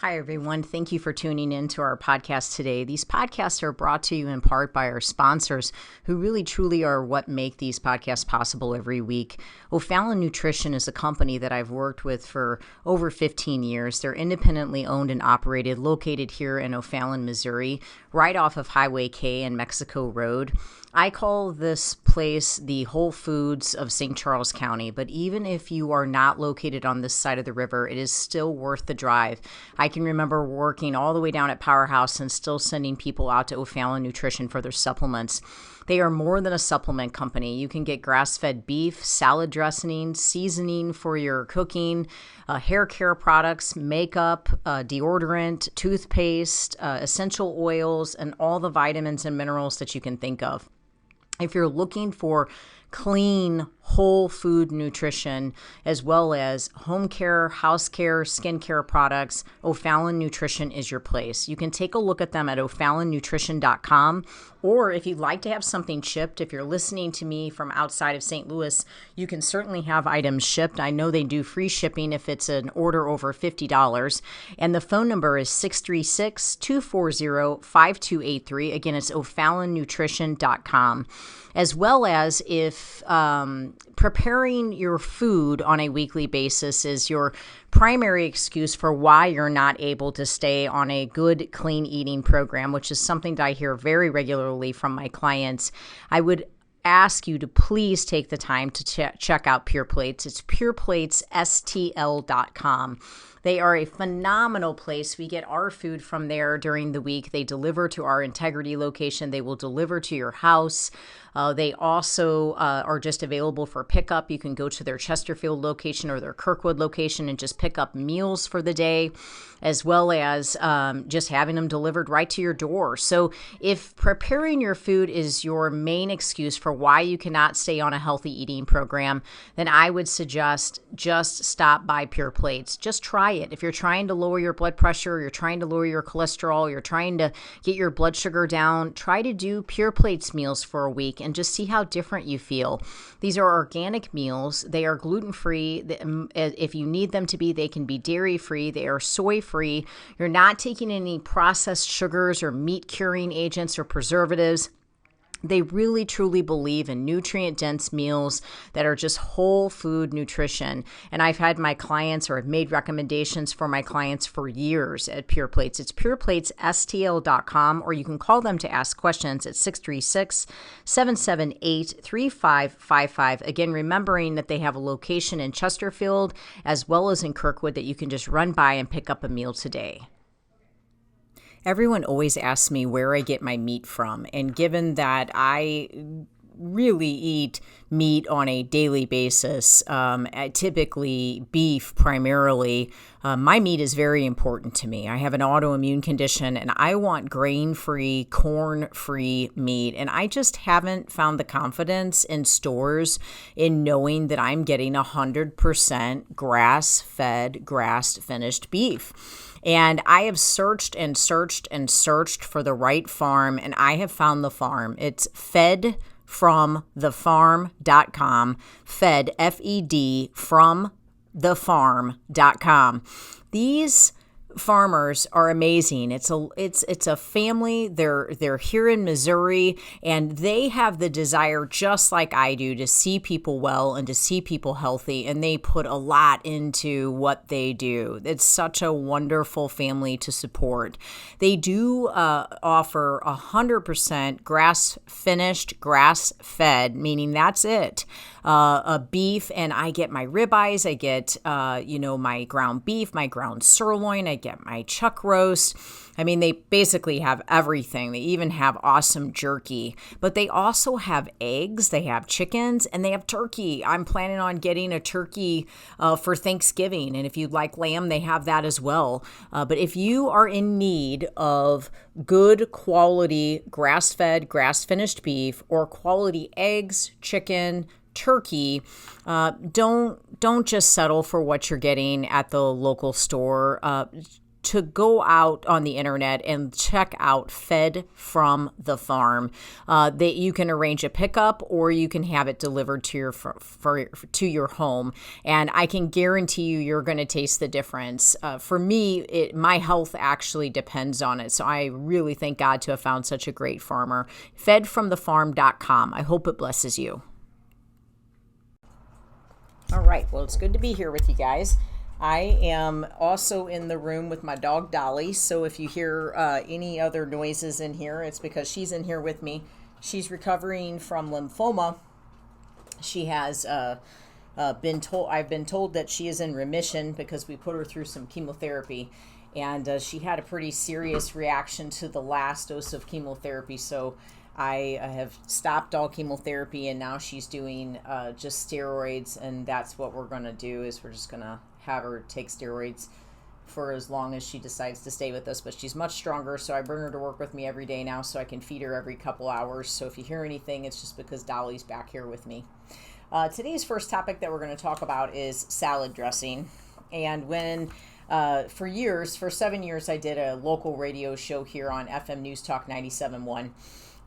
Hi, everyone. Thank you for tuning in to our podcast today. These podcasts are brought to you in part by our sponsors, who really truly are what make these podcasts possible every week. O'Fallon Nutrition is a company that I've worked with for over 15 years. They're independently owned and operated, located here in O'Fallon, Missouri, right off of Highway K and Mexico Road. I call this place the Whole Foods of St. Charles County, but even if you are not located on this side of the river, it is still worth the drive. I can remember working all the way down at Powerhouse and still sending people out to O'Fallon Nutrition for their supplements. They are more than a supplement company. You can get grass-fed beef, salad dressing, seasoning for your cooking, hair care products, makeup, deodorant, toothpaste, essential oils, and all the vitamins and minerals that you can think of. If you're looking for clean, whole food nutrition, as well as home care, house care, skincare products, O'Fallon Nutrition is your place. You can take a look at them at o'fallonnutrition.com, or if you'd like to have something shipped, if you're listening to me from outside of St. Louis, you can certainly have items shipped. I know they do free shipping if it's an order over $50, and the phone number is 636-240-5283. Again, it's o'fallonnutrition.com. As well as if preparing your food on a weekly basis is your primary excuse for why you're not able to stay on a good, clean eating program, which is something that I hear very regularly from my clients, I would ask you to please take the time to check out Pure Plates. It's pureplates.stl.com. They are a phenomenal place. We get our food from there during the week. They deliver to our Integrity location. They will deliver to your house. They also are just available for pickup. You can go to their Chesterfield location or their Kirkwood location and just pick up meals for the day, as well as just having them delivered right to your door. So if preparing your food is your main excuse for why you cannot stay on a healthy eating program, then I would suggest just stop by Pure Plates. Just try it. If you're trying to lower your blood pressure, you're trying to lower your cholesterol, you're trying to get your blood sugar down, try to do Pure Plates meals for a week and just see how different you feel. These are organic meals. They are gluten-free. If you need them to be, they can be dairy-free. They are soy-free. You're not taking any processed sugars or meat-curing agents or preservatives. They really, truly believe in nutrient-dense meals that are just whole food nutrition. And I've had my clients, or I've made recommendations for my clients for years at Pure Plates. It's pureplates.stl.com, or you can call them to ask questions at 636-778-3555. Again, remembering that they have a location in Chesterfield as well as in Kirkwood that you can just run by and pick up a meal today. Everyone always asks me where I get my meat from, and given that I really eat meat on a daily basis, typically beef primarily, my meat is very important to me. I have an autoimmune condition and I want grain-free, corn-free meat, and I just haven't found the confidence in stores in knowing that I'm getting 100% grass-fed, grass-finished beef. And I have searched and searched and searched for the right farm, and I have found the farm. It's fedfromthefarm.com, fed, F-E-D, from thefarm.com. These farmers are amazing. It's a family. They're here in Missouri, and they have the desire, just like I do, to see people well and to see people healthy, and they put a lot into what they do. It's such a wonderful family to support. They do offer 100% grass-finished, grass-fed, meaning that's it. A beef, and I get my ribeyes, I get my ground beef, my ground sirloin, I get my chuck roast. I mean, they basically have everything. They even have awesome jerky, but they also have eggs, they have chickens, and they have turkey. I'm planning on getting a turkey for Thanksgiving, and if you'd like lamb, they have that as well. But if you are in need of good quality grass-fed, grass-finished beef, or quality eggs, chicken, turkey, don't just settle for what you're getting at the local store. to go out on the internet and check out Fed from the Farm. That you can arrange a pickup or you can have it delivered to your home. And I can guarantee you're going to taste the difference. For me, my health actually depends on it. So I really thank God to have found such a great farmer. Fedfromthefarm.com. I hope it blesses you. All right. Well, it's good to be here with you guys. I am also in the room with my dog Dolly, so if you hear any other noises in here, it's because she's in here with me. She's recovering from lymphoma. She has I've been told that she is in remission because we put her through some chemotherapy, and she had a pretty serious reaction to the last dose of chemotherapy, so I have stopped all chemotherapy, and now she's doing just steroids, and that's what we're going to do, is we're just going to have her take steroids for as long as she decides to stay with us. But she's much stronger, so I bring her to work with me every day now so I can feed her every couple hours. So if you hear anything, it's just because Dolly's back here with me. Today's first topic that we're going to talk about is salad dressing. And when for 7 years, I did a local radio show here on FM News Talk 97.1.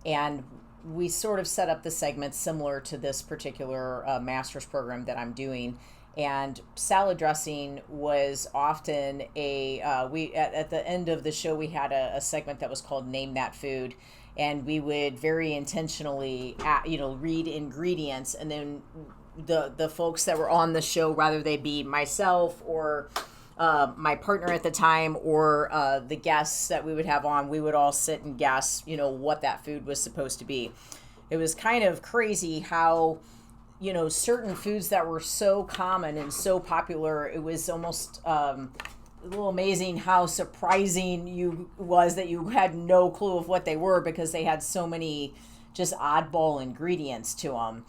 And we sort of set up the segment similar to this particular master's program that I'm doing. And salad dressing was often at the end of the show, we had a segment that was called Name That Food. And we would very intentionally, read ingredients. And then the folks that were on the show, whether they be myself or my partner at the time or the guests that we would have on, we would all sit and guess, what that food was supposed to be. It was kind of crazy how, certain foods that were so common and so popular, it was almost a little amazing how surprising was that you had no clue of what they were because they had so many just oddball ingredients to them.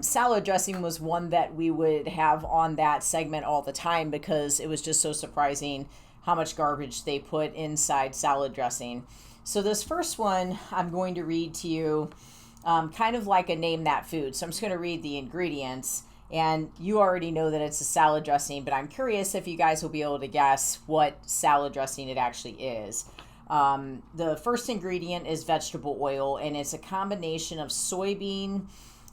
Salad dressing was one that we would have on that segment all the time because it was just so surprising how much garbage they put inside salad dressing. So this first one I'm going to read to you kind of like a Name That Food. So I'm just going to read the ingredients, and you already know that it's a salad dressing, but I'm curious if you guys will be able to guess what salad dressing it actually is. The first ingredient is vegetable oil, and it's a combination of soybean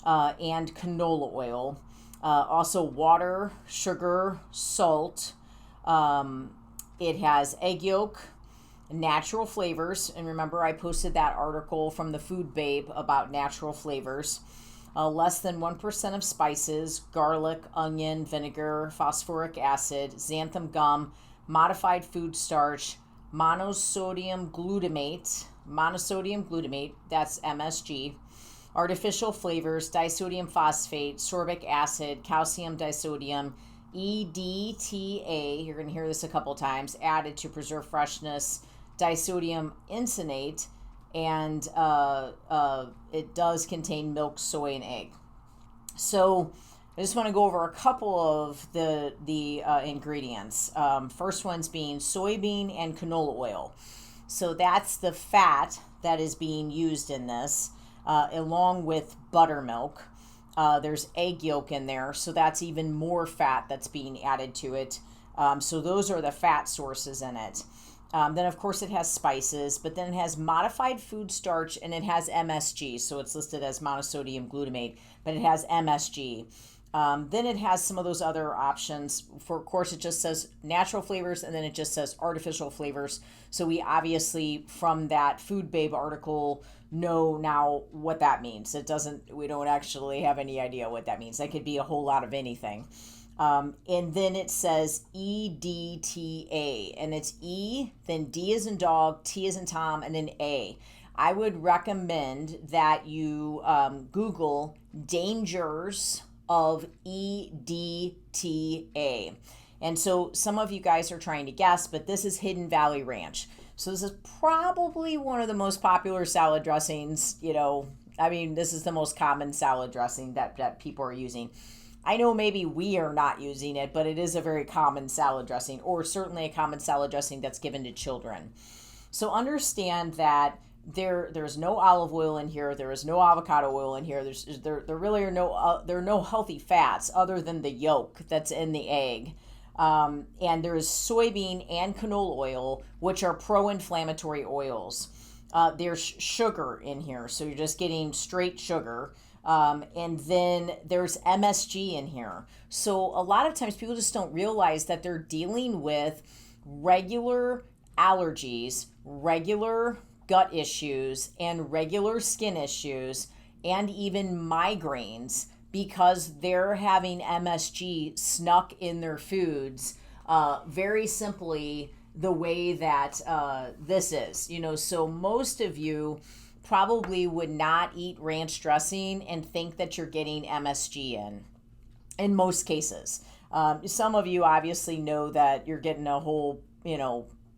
and canola oil. Also water, sugar, salt. It has egg yolk, natural flavors. And remember, I posted that article from the Food Babe about natural flavors. Less than 1% of spices, garlic, onion, vinegar, phosphoric acid, xanthan gum, modified food starch, monosodium glutamate, that's MSG, artificial flavors, disodium phosphate, sorbic acid, calcium disodium, EDTA, you're going to hear this a couple times, added to preserve freshness, disodium incinate, and it does contain milk, soy, and egg. So I just want to go over a couple of the ingredients. First one's being soybean and canola oil. So that's the fat that is being used in this, along with buttermilk. There's egg yolk in there, so that's even more fat that's being added to it. So those are the fat sources in it. Then, of course, it has spices, but then it has modified food starch, and it has MSG. So it's listed as monosodium glutamate, but it has MSG. Then it has some of those other options. Of course, it just says natural flavors, and then it just says artificial flavors. So we obviously, from that Food Babe article, know now what that means. We don't actually have any idea what that means. That could be a whole lot of anything. And then it says EDTA, and it's E, then D as in dog, T as in Tom, and then A. I would recommend that you Google dangers of EDTA. And so some of you guys are trying to guess, but this is Hidden Valley Ranch. So this is probably one of the most popular salad dressings, this is the most common salad dressing that people are using. I know maybe we are not using it, but it is a very common salad dressing, or certainly a common salad dressing that's given to children. So understand that there's no olive oil in here. There is no avocado oil in here. There really are no healthy fats other than the yolk that's in the egg. And there's soybean and canola oil, which are pro-inflammatory oils. There's sugar in here, so you're just getting straight sugar. And then there's MSG in here. So a lot of times people just don't realize that they're dealing with regular allergies, regular gut issues, and regular skin issues, and even migraines because they're having MSG snuck in their foods. Very simply, the way that this is, so most of you probably would not eat ranch dressing and think that you're getting MSG in most cases. Some of you obviously know that you're getting a whole,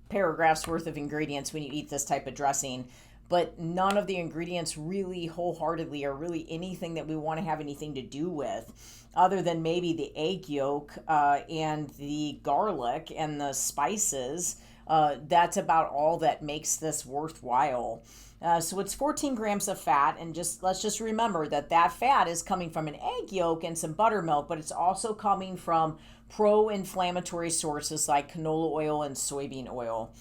paragraphs worth of ingredients when you eat this type of dressing, but none of the ingredients really wholeheartedly are really anything that we want to have anything to do with, other than maybe the egg yolk and the garlic and the spices. That's about all that makes this worthwhile. So it's 14 grams of fat, and let's just remember that fat is coming from an egg yolk and some buttermilk, but it's also coming from pro-inflammatory sources like canola oil and soybean oil.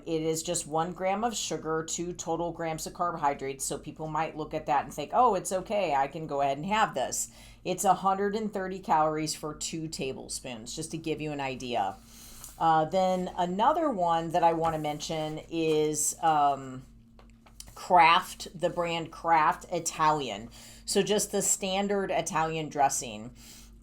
It is just 1 gram of sugar, 2 total grams of carbohydrates. So people might look at that and think, oh, it's okay, I can go ahead and have this. It's 130 calories for 2 tablespoons, just to give you an idea. Then another one that I want to mention is the brand Kraft Italian. So just the standard Italian dressing.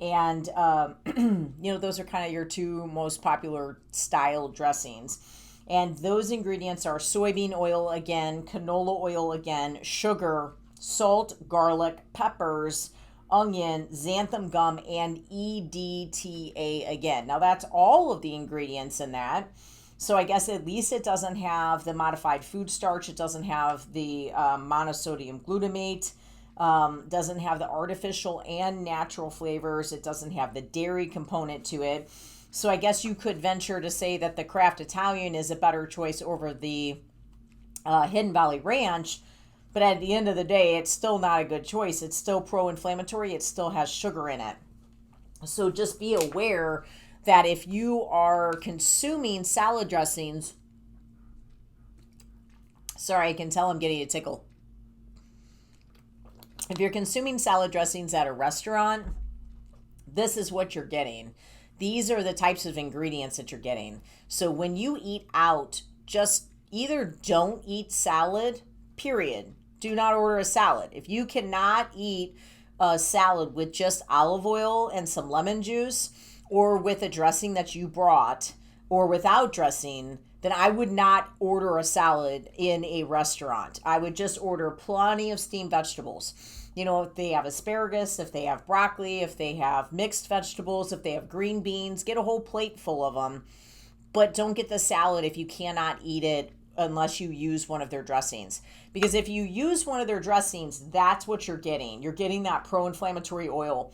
And, those are kind of your 2 most popular style dressings. And those ingredients are soybean oil again, canola oil again, sugar, salt, garlic, peppers, onion, xanthan gum, and EDTA again. Now that's all of the ingredients in that. So I guess at least it doesn't have the modified food starch. It doesn't have the monosodium glutamate. Doesn't have the artificial and natural flavors. It doesn't have the dairy component to it. So I guess you could venture to say that the Kraft Italian is a better choice over the Hidden Valley Ranch. But at the end of the day, it's still not a good choice. It's still pro-inflammatory. It still has sugar in it. So just be aware that if you are consuming salad dressings, sorry, I can tell I'm getting a tickle. If you're consuming salad dressings at a restaurant, this is what you're getting. These are the types of ingredients that you're getting. So when you eat out, just either don't eat salad, period. Do not order a salad. If you cannot eat a salad with just olive oil and some lemon juice, or with a dressing that you brought, or without dressing, then I would not order a salad in a restaurant. I would just order plenty of steamed vegetables. If they have asparagus, if they have broccoli, if they have mixed vegetables, if they have green beans, get a whole plate full of them. But don't get the salad if you cannot eat it unless you use one of their dressings. Because if you use one of their dressings, that's what you're getting. You're getting that pro-inflammatory oil.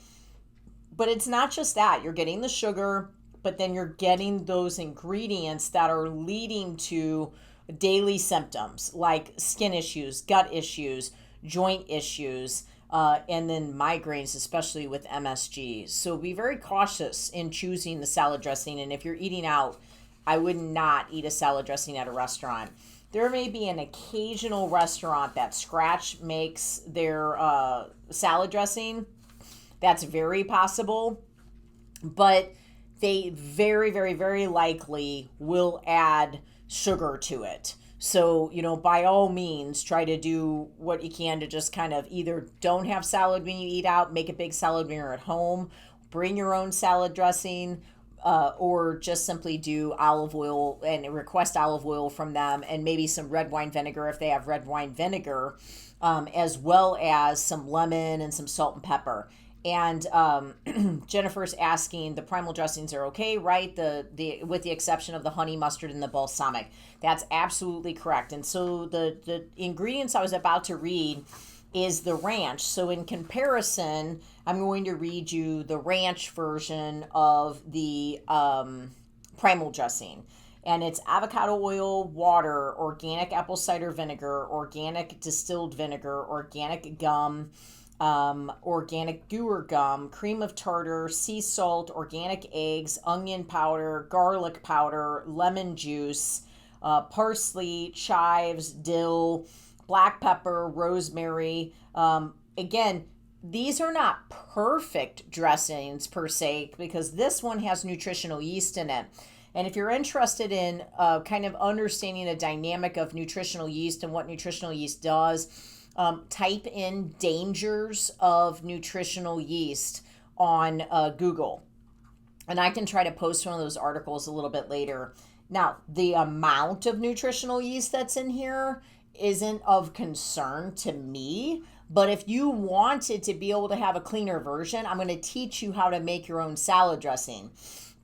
But it's not just that. You're getting the sugar, but then you're getting those ingredients that are leading to daily symptoms like skin issues, gut issues, joint issues, and then migraines, especially with MSG. So be very cautious in choosing the salad dressing. And if you're eating out, I would not eat a salad dressing at a restaurant. There may be an occasional restaurant that scratch makes their salad dressing. That's very possible. But they very, very, very likely will add sugar to it. So, by all means, try to do what you can to just kind of either don't have salad when you eat out, make a big salad when you're at home, bring your own salad dressing, or just simply do olive oil and request olive oil from them, and maybe some red wine vinegar if they have red wine vinegar, as well as some lemon and some salt and pepper. And Jennifer's asking, the primal dressings are okay, right? The with the exception of the honey mustard and the balsamic. That's absolutely correct. And so the ingredients I was about to read is the ranch. So in comparison, I'm going to read you the ranch version of the primal dressing. And it's avocado oil, water, organic apple cider vinegar, organic distilled vinegar, organic gum, organic guar gum, cream of tartar, sea salt, organic eggs, onion powder, garlic powder, lemon juice, parsley, chives, dill, black pepper, rosemary. Again, these are not perfect dressings per se because this one has nutritional yeast in it. And if you're interested in kind of understanding the dynamic of nutritional yeast and what nutritional yeast does, type in dangers of nutritional yeast on Google. And I can try to post one of those articles a little bit later. Now, the amount of nutritional yeast that's in here isn't of concern to me. But if you wanted to be able to have a cleaner version, I'm going to teach you how to make your own salad dressing.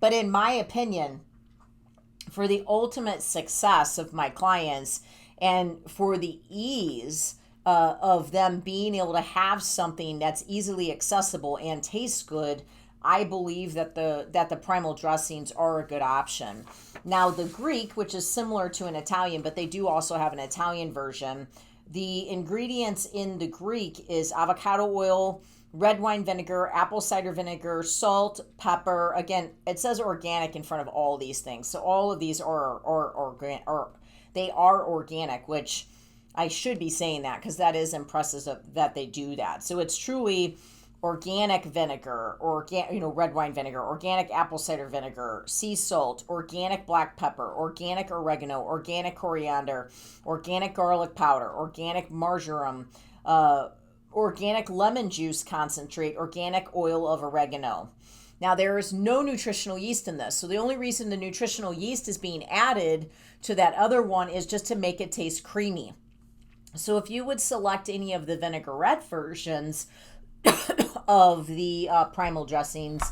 But in my opinion, for the ultimate success of my clients and for the ease of them being able to have something that's easily accessible and tastes good, I believe that the primal dressings are a good option. Now, the Greek, which is similar to an Italian, but they do also have an Italian version. The ingredients in the Greek is avocado oil, red wine vinegar, apple cider vinegar, salt, pepper. Again, it says organic in front of all these things. So all of these are organic, which I should be saying that because that is impressive that they do that. So it's truly organic vinegar, red wine vinegar, organic apple cider vinegar, sea salt, organic black pepper, organic oregano, organic coriander, organic garlic powder, organic marjoram, organic lemon juice concentrate, organic oil of oregano. Now, there is no nutritional yeast in this. So the only reason the nutritional yeast is being added to that other one is just to make it taste creamy. So if you would select any of the vinaigrette versions of the primal dressings,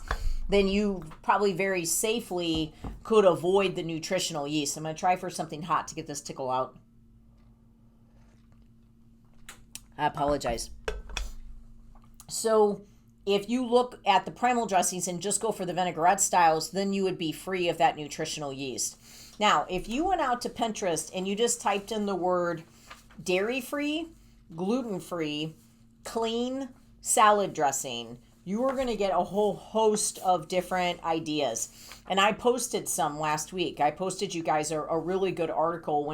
then you probably very safely could avoid the nutritional yeast. I'm going to try for something hot to get this tickle out. I apologize. So if you look at the primal dressings and just go for the vinaigrette styles, then you would be free of that nutritional yeast. Now, if you went out to Pinterest and you just typed in the word dairy-free, gluten-free, clean salad dressing, you are going to get a whole host of different ideas. And I posted some last week. I posted you guys a really good article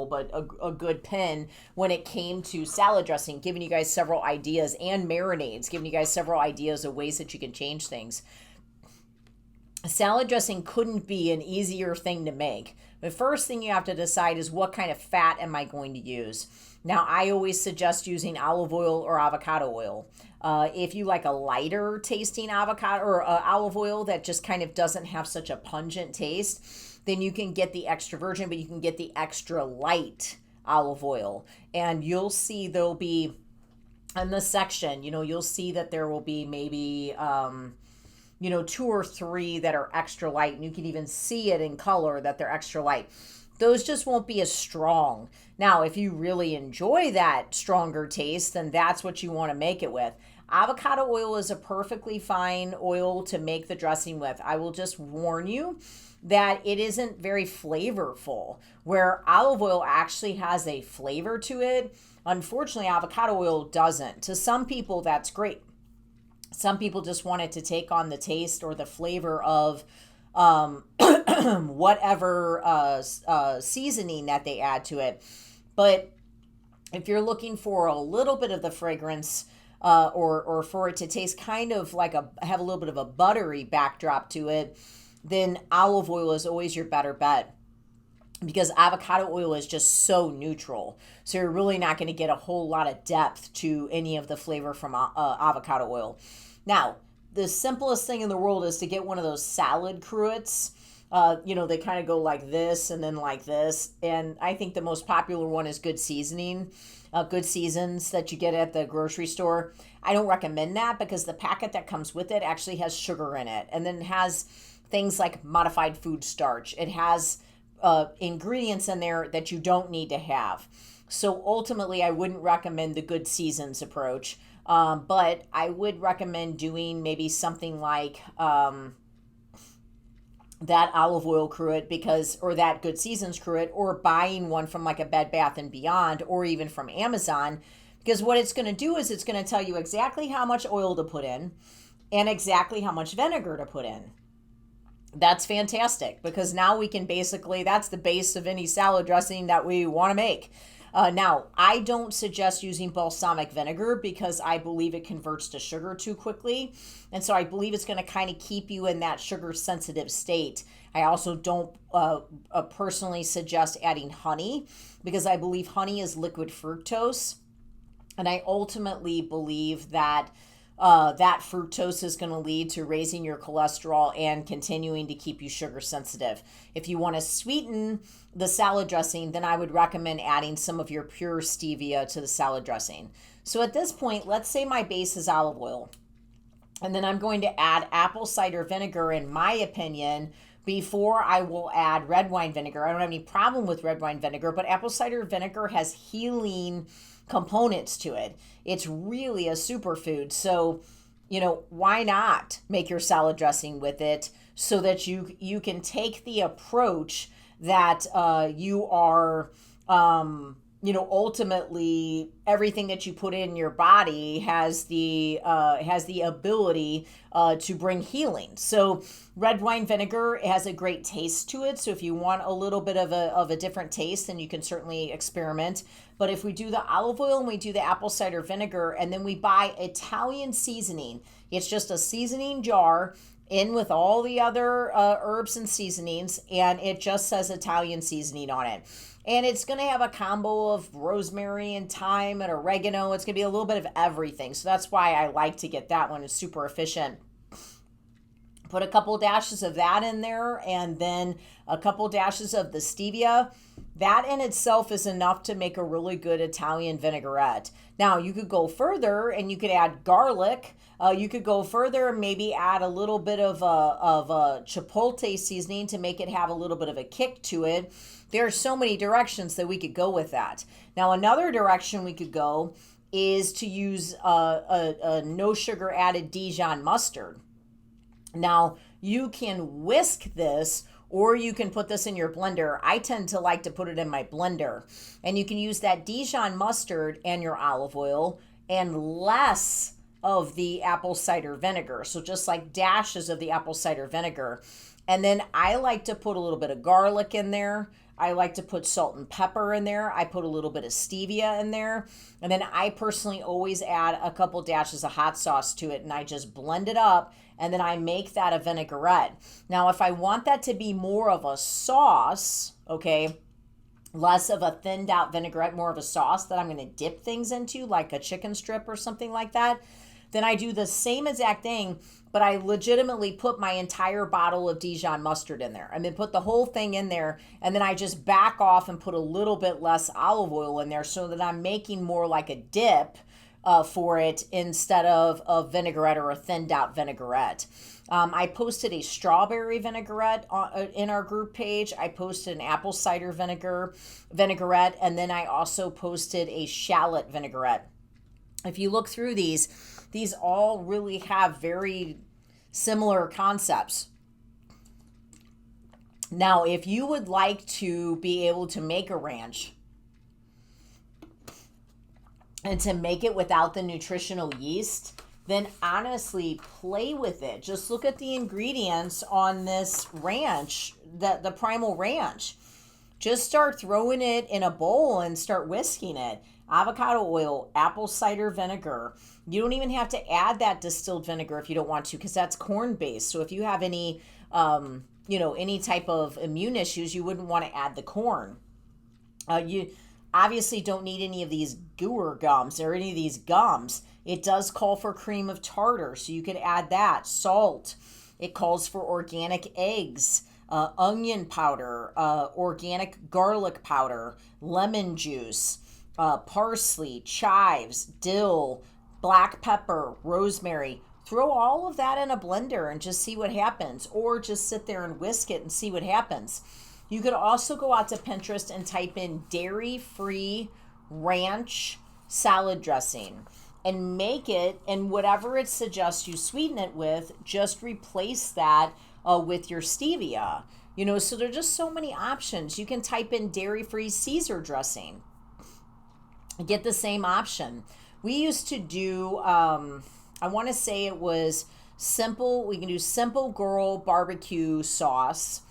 but a good pin when it came to salad dressing, giving you guys several ideas, and marinades, giving you guys several ideas of ways that you can change things. Salad dressing couldn't be an easier thing to make. The first thing you have to decide is what kind of fat am I going to use? Now, I always suggest using olive oil or avocado oil. If you like a lighter tasting avocado or olive oil that just kind of doesn't have such a pungent taste, then you can get the extra virgin, but you can get the extra light olive oil. And you'll see there'll be, in this section, you'll see that there will be maybe 2 or 3 that are extra light, and you can even see it in color that they're extra light. Those just won't be as strong. Now, if you really enjoy that stronger taste, then that's what you want to make it with. Avocado oil is a perfectly fine oil to make the dressing with. I will just warn you that it isn't very flavorful, where olive oil actually has a flavor to it. Unfortunately, avocado oil doesn't. To some people, that's great. Some people just want it to take on the taste or the flavor of whatever seasoning that they add to it. But if you're looking for a little bit of the fragrance or for it to taste kind of like have a little bit of a buttery backdrop to it, then olive oil is always your better bet, because avocado oil is just so neutral. So you're really not going to get a whole lot of depth to any of the flavor from avocado oil. Now, the simplest thing in the world is to get one of those salad cruets. They kind of go like this and then like this. And I think the most popular one is Good Seasoning, Good Seasons that you get at the grocery store. I don't recommend that because the packet that comes with it actually has sugar in it. And then it has things like modified food starch. It has ingredients in there that you don't need to have. So ultimately, I wouldn't recommend the Good Seasons approach. But I would recommend doing maybe something like that olive oil cruet or that Good Seasons cruet, or buying one from like a Bed Bath & Beyond or even from Amazon, Because what it's going to do is it's going to tell you exactly how much oil to put in and exactly how much vinegar to put in. That's fantastic, because now we can basically, that's the base of any salad dressing that we want to make. Now, I don't suggest using balsamic vinegar because I believe it converts to sugar too quickly. And so I believe it's going to kind of keep you in that sugar sensitive state. I also don't personally suggest adding honey, because I believe honey is liquid fructose. And I ultimately believe that that fructose is going to lead to raising your cholesterol and continuing to keep you sugar sensitive. If you want to sweeten the salad dressing, then I would recommend adding some of your pure stevia to the salad dressing. So at this point, let's say my base is olive oil, and then I'm going to add apple cider vinegar, in my opinion, before I will add red wine vinegar. I don't have any problem with red wine vinegar, but apple cider vinegar has healing components to it. It's really a superfood. So, why not make your salad dressing with it so that you can take the approach that you are, ultimately everything that you put in your body has the ability to bring healing. So red wine vinegar has a great taste to it. So if you want a little bit of a different taste, then you can certainly experiment. But if we do the olive oil and we do the apple cider vinegar, and then we buy Italian seasoning, it's just a seasoning jar in with all the other herbs and seasonings, and it just says Italian seasoning on it. And it's going to have a combo of rosemary and thyme and oregano. It's going to be a little bit of everything. So that's why I like to get that one. It's super efficient. Put a couple dashes of that in there, and then a couple dashes of the stevia. That in itself is enough to make a really good Italian vinaigrette. Now, you could go further and you could add garlic. You could go further and maybe add a little bit of a chipotle seasoning to make it have a little bit of a kick to it. There are so many directions that we could go with that. Now, another direction we could go is to use a no sugar added Dijon mustard. Now, you can whisk this, or you can put this in your blender. I tend to like to put it in my blender. And you can use that Dijon mustard and your olive oil and less of the apple cider vinegar. So just like dashes of the apple cider vinegar. And then I like to put a little bit of garlic in there. I like to put salt and pepper in there. I put a little bit of stevia in there. And then I personally always add a couple dashes of hot sauce to it, and I just blend it up, and then I make that a vinaigrette. Now, if I want that to be more of a sauce, okay, less of a thinned out vinaigrette, more of a sauce that I'm going to dip things into, like a chicken strip or something like that, then I do the same exact thing, but I legitimately put my entire bottle of Dijon mustard in there. And then put the whole thing in there, and then I just back off and put a little bit less olive oil in there so that I'm making more like a dip for it instead of a vinaigrette or a thinned out vinaigrette. I posted a strawberry vinaigrette in our group page. I posted an apple cider vinaigrette, and then I also posted a shallot vinaigrette. If you look through these all really have very similar concepts. Now, if you would like to be able to make a ranch and to make it without the nutritional yeast, then honestly play with it. Just look at the ingredients on this ranch, the Primal Ranch. Just start throwing it in a bowl and start whisking it. Avocado oil, apple cider vinegar. You don't even have to add that distilled vinegar if you don't want to, because that's corn-based. So if you have any, any type of immune issues, you wouldn't want to add the corn. You obviously don't need any of these Gour gums or any of these gums. It does call for cream of tartar, so you could add that. Salt. It calls for organic eggs, onion powder, organic garlic powder, lemon juice, parsley, chives, dill, black pepper, rosemary. Throw all of that in a blender and just see what happens, or just sit there and whisk it and see what happens. You could also go out to Pinterest and type in dairy-free ranch salad dressing and make it, and whatever it suggests you sweeten it with, just replace that with your stevia. So there are just so many options. You can type in dairy-free Caesar dressing. get the same option. We used to do, I want to say it was simple. We can do Simple Girl barbecue sauce.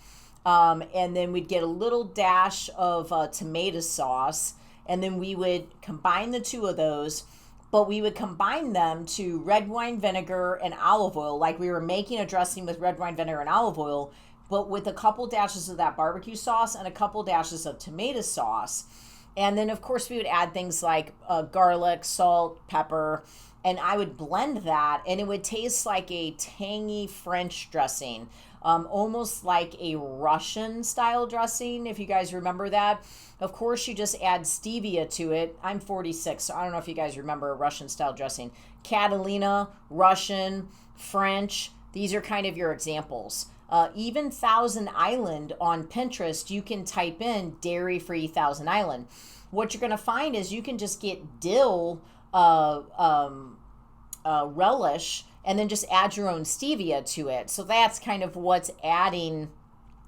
And then we'd get a little dash of tomato sauce. And then we would combine the two of those, but we would combine them to red wine vinegar and olive oil, like we were making a dressing with red wine vinegar and olive oil, but with a couple dashes of that barbecue sauce and a couple dashes of tomato sauce. And then, of course, we would add things like garlic, salt, pepper, and I would blend that, and it would taste like a tangy French dressing, almost like a Russian style dressing, if you guys remember that. Of course, you just add stevia to it. I'm 46, so I don't know if you guys remember a Russian style dressing. Catalina, Russian, French, these are kind of your examples. Even Thousand Island on Pinterest, you can type in dairy-free Thousand Island. What you're going to find is you can just get dill relish and then just add your own stevia to it. So that's kind of what's adding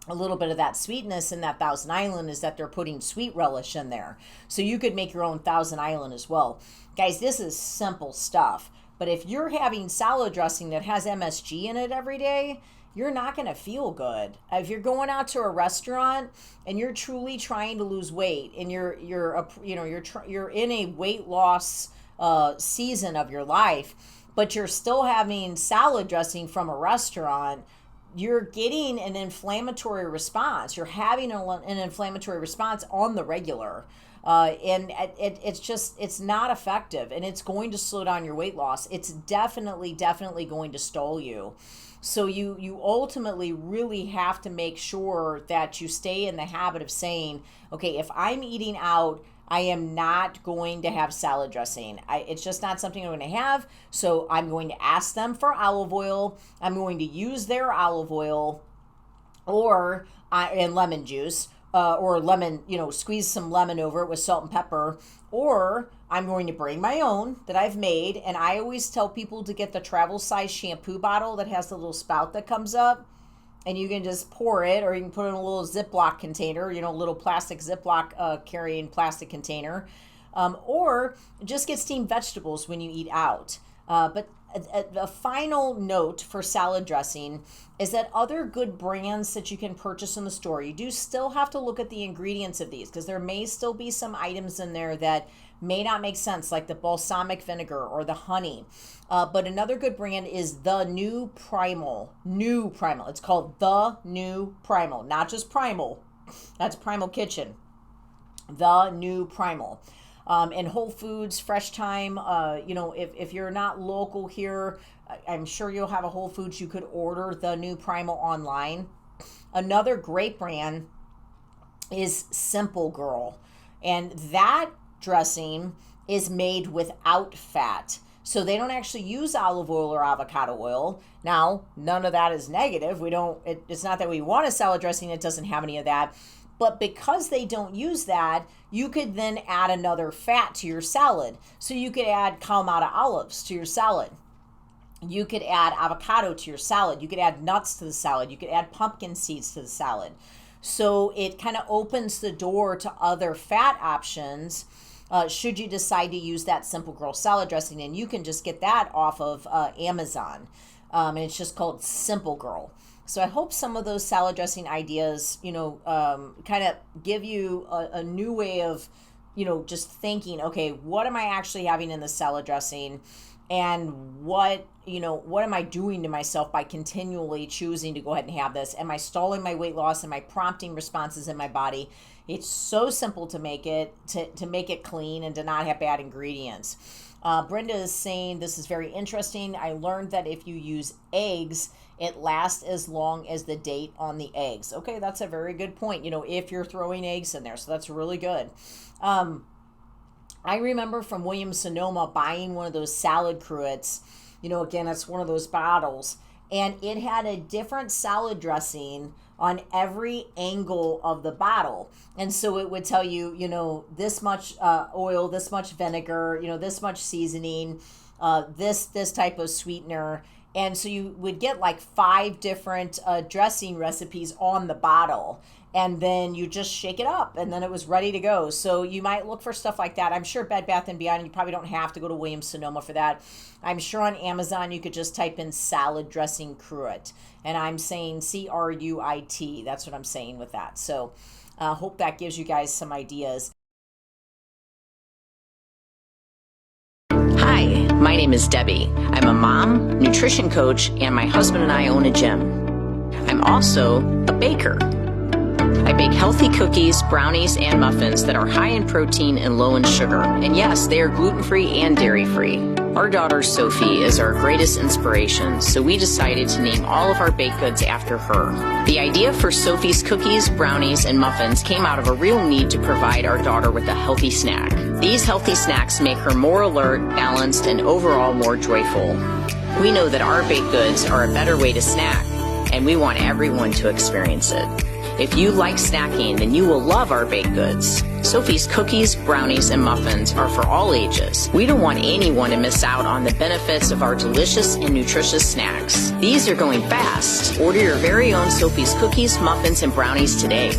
a little bit of that sweetness in that Thousand Island, is that they're putting sweet relish in there. So you could make your own Thousand Island as well. Guys, this is simple stuff. But if you're having salad dressing that has MSG in it every day, you're not going to feel good. If you're going out to a restaurant and you're truly trying to lose weight, and you're in a weight loss season of your life, but you're still having salad dressing from a restaurant, you're getting an inflammatory response. You're having an inflammatory response on the regular. And it's not effective, and it's going to slow down your weight loss. It's definitely going to stall you. So you ultimately really have to make sure that you stay in the habit of saying, okay, if I'm eating out, I am not going to have salad dressing. It's just not something I'm going to have. So I'm going to ask them for olive oil. I'm going to use their olive oil and lemon juice. Or lemon, squeeze some lemon over it with salt and pepper. Or I'm going to bring my own that I've made. And I always tell people to get the travel size shampoo bottle that has the little spout that comes up. And you can just pour it, or you can put it in a little Ziploc container, little plastic Ziploc carrying plastic container. Or just get steamed vegetables when you eat out. But a final note for salad dressing is that other good brands that you can purchase in the store, you do still have to look at the ingredients of these, because there may still be some items in there that may not make sense, like the balsamic vinegar or the honey. But another good brand is the New Primal. New Primal. It's called the New Primal, not just Primal. That's Primal Kitchen. The New Primal. And Whole Foods, Fresh Time, if you're not local here, I'm sure you'll have a Whole Foods. You could order the New Primal online. Another great brand is Simple Girl. And that dressing is made without fat. So they don't actually use olive oil or avocado oil. Now, none of that is negative. It's not that we want a salad dressing that doesn't have any of that. But because they don't use that, you could then add another fat to your salad. So you could add Kalamata olives to your salad. You could add avocado to your salad. You could add nuts to the salad. You could add pumpkin seeds to the salad. So it kind of opens the door to other fat options should you decide to use that Simple Girl salad dressing. And you can just get that off of Amazon. And it's just called Simple Girl. So I hope some of those salad dressing ideas, kind of give you a new way of, just thinking, okay, what am I actually having in the salad dressing? And what am I doing to myself by continually choosing to go ahead and have this? Am I stalling my weight loss? Am I prompting responses in my body? It's so simple to make it, to make it clean and to not have bad ingredients. Brenda is saying, this is very interesting. I learned that if you use eggs, it lasts as long as the date on the eggs. Okay, that's a very good point, if you're throwing eggs in there. So that's really good. I remember from Williams-Sonoma buying one of those salad cruets. Again, it's one of those bottles. And it had a different salad dressing on every angle of the bottle. And so it would tell you, this much oil, this much vinegar, this much seasoning, this type of sweetener. And so you would get like 5 different dressing recipes on the bottle. And then you just shake it up, and then it was ready to go. So you might look for stuff like that. I'm sure Bed Bath & Beyond, you probably don't have to go to Williams-Sonoma for that. I'm sure on Amazon you could just type in salad dressing cruet. And I'm saying C-R-U-I-T. That's what I'm saying with that. So hope that gives you guys some ideas. Hi, my name is Debbie. I'm a mom, nutrition coach, and my husband and I own a gym. I'm also a baker. I bake healthy cookies, brownies, and muffins that are high in protein and low in sugar. And yes, they are gluten-free and dairy-free. Our daughter Sophie is our greatest inspiration, so we decided to name all of our baked goods after her. The idea for Sophie's cookies, brownies, and muffins came out of a real need to provide our daughter with a healthy snack. These healthy snacks make her more alert, balanced, and overall more joyful. We know that our baked goods are a better way to snack, and we want everyone to experience it. If you like snacking, then you will love our baked goods. Sophie's cookies, brownies, and muffins are for all ages. We don't want anyone to miss out on the benefits of our delicious and nutritious snacks. These are going fast. Order your very own Sophie's cookies, muffins, and brownies today.